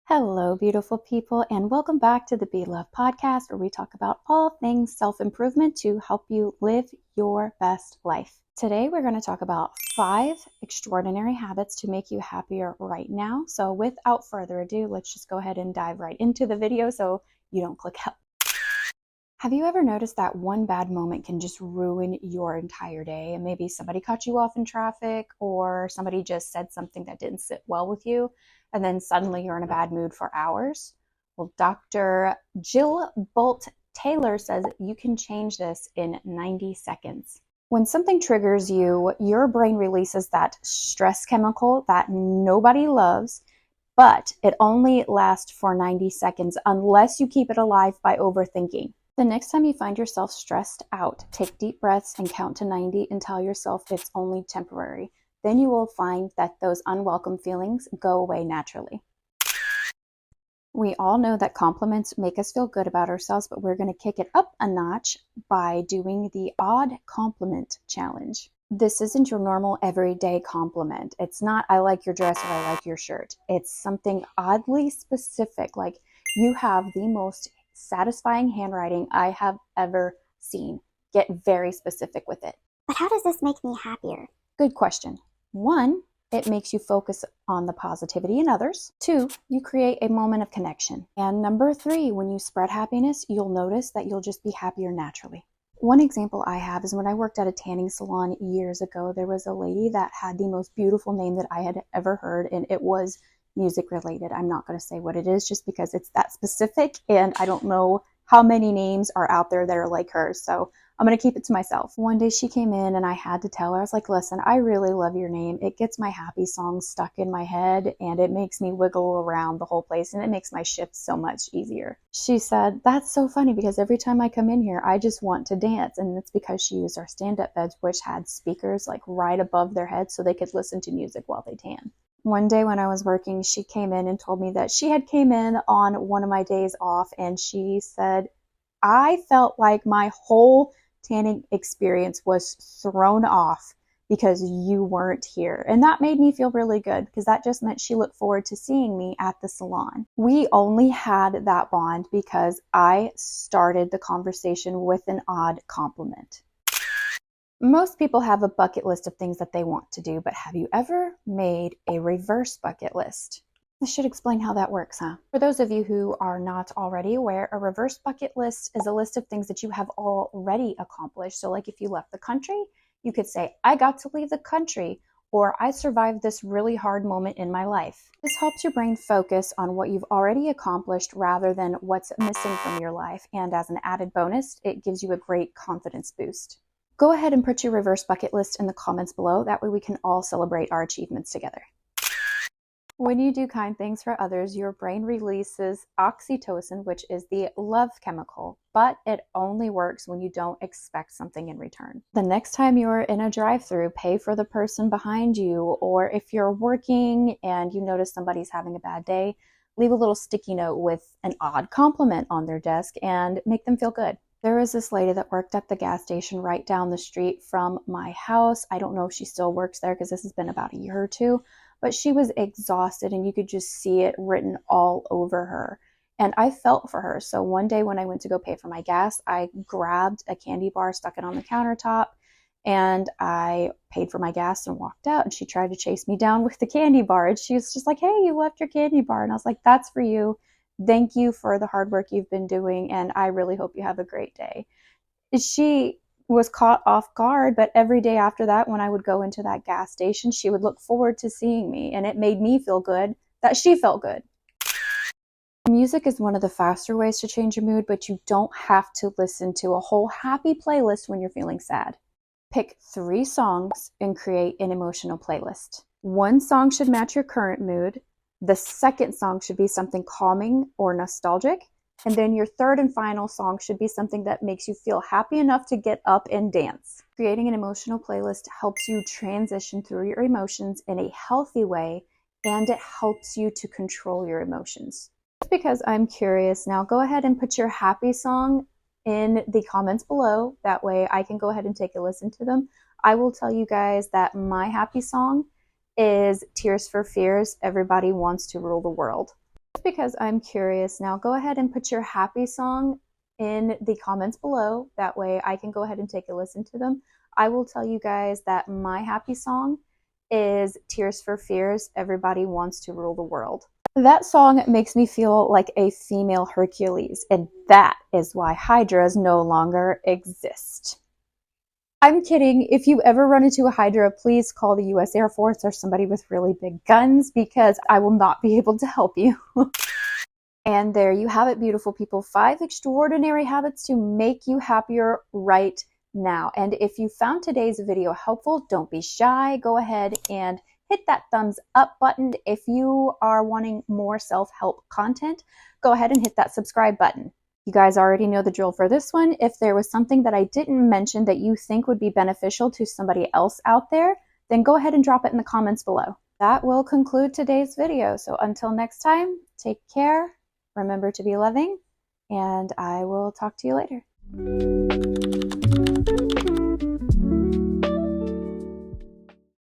Hello, beautiful people, and welcome back to the Be Love podcast, where we talk about all things self-improvement to help you live your best life. Today, we're going to talk about 5 extraordinary habits to make you happier right now. So without further ado, let's just go ahead and dive right into the video so you don't click out. Have you ever noticed that one bad moment can just ruin your entire day? And maybe somebody cut you off in traffic, or somebody just said something that didn't sit well with you, and then suddenly you're in a bad mood for hours? Well, Dr. Jill Bolt Taylor says you can change this in 90 seconds. When something triggers you, your brain releases that stress chemical that nobody loves, but it only lasts for 90 seconds unless you keep it alive by overthinking. The next time you find yourself stressed out, take deep breaths and count to 90 and tell yourself it's only temporary. Then you will find that those unwelcome feelings go away naturally. We all know that compliments make us feel good about ourselves, but we're going to kick it up a notch by doing the odd compliment challenge. This isn't your normal everyday compliment. It's not, I like your dress or I like your shirt. It's something oddly specific, like you have the most satisfying handwriting I have ever seen. Get very specific with it. But how does this make me happier? Good question. 1, it makes you focus on the positivity in others. 2, you create a moment of connection. And number 3, when you spread happiness, you'll notice that you'll just be happier naturally. One example I have is when I worked at a tanning salon years ago, there was a lady that had the most beautiful name that I had ever heard, and it was music related. I'm not going to say what it is just because it's that specific, and I don't know how many names are out there that are like hers, so I'm going to keep it to myself. One day she came in and I had to tell her, I was like, listen, I really love your name. It gets my happy songs stuck in my head and it makes me wiggle around the whole place and it makes my shift so much easier. She said, that's so funny because every time I come in here, I just want to dance. And it's because she used our stand-up beds, which had speakers like right above their heads so they could listen to music while they tan. One day when I was working, she came in and told me that she had came in on one of my days off, and she said, I felt like my whole tanning experience was thrown off because you weren't here. And that made me feel really good because that just meant she looked forward to seeing me at the salon. We only had that bond because I started the conversation with an odd compliment. Most people have a bucket list of things that they want to do, but have you ever made a reverse bucket list? I should explain how that works, huh? For those of you who are not already aware, a reverse bucket list is a list of things that you have already accomplished. So like if you left the country, you could say, I got to leave the country, or I survived this really hard moment in my life. This helps your brain focus on what you've already accomplished rather than what's missing from your life. And as an added bonus, it gives you a great confidence boost. Go ahead and put your reverse bucket list in the comments below. That way we can all celebrate our achievements together. When you do kind things for others, your brain releases oxytocin, which is the love chemical, but it only works when you don't expect something in return. The next time you're in a drive-thru, pay for the person behind you, or if you're working and you notice somebody's having a bad day, leave a little sticky note with an odd compliment on their desk and make them feel good. There was this lady that worked at the gas station right down the street from my house. I don't know if she still works there because this has been about a year or two, but she was exhausted and you could just see it written all over her. And I felt for her. So one day when I went to go pay for my gas, I grabbed a candy bar, stuck it on the countertop, and I paid for my gas and walked out. And she tried to chase me down with the candy bar. And she was just like, hey, you left your candy bar. And I was like, that's for you. Thank you for the hard work you've been doing, and I really hope you have a great day. She was caught off guard, but every day after that, when I would go into that gas station, she would look forward to seeing me, and it made me feel good that she felt good. Music is one of the faster ways to change your mood, but you don't have to listen to a whole happy playlist when you're feeling sad. Pick 3 songs and create an emotional playlist. 1 song should match your current mood. The second song should be something calming or nostalgic. And then your third and final song should be something that makes you feel happy enough to get up and dance. Creating an emotional playlist helps you transition through your emotions in a healthy way, and it helps you to control your emotions. Just because I'm curious now, go ahead and put your happy song in the comments below. That way I can go ahead and take a listen to them. I will tell you guys that my happy song is Tears for Fears, Everybody Wants to Rule the World. Just because I'm curious now, go ahead and put your happy song in the comments below. That way I can go ahead and take a listen to them. I will tell you guys that my happy song is Tears for Fears, Everybody Wants to Rule the World. That song makes me feel like a female Hercules, and that is why hydras no longer exist. I'm kidding. If you ever run into a hydra, please call the US Air Force or somebody with really big guns, because I will not be able to help you. And there you have it, beautiful people. 5 extraordinary habits to make you happier right now. And if you found today's video helpful, don't be shy. Go ahead and hit that thumbs up button. If you are wanting more self-help content, go ahead and hit that subscribe button. You guys already know the drill for this one. If there was something that I didn't mention that you think would be beneficial to somebody else out there, then go ahead and drop it in the comments below. That will conclude today's video. So until next time, take care, remember to be loving, and I will talk to you later.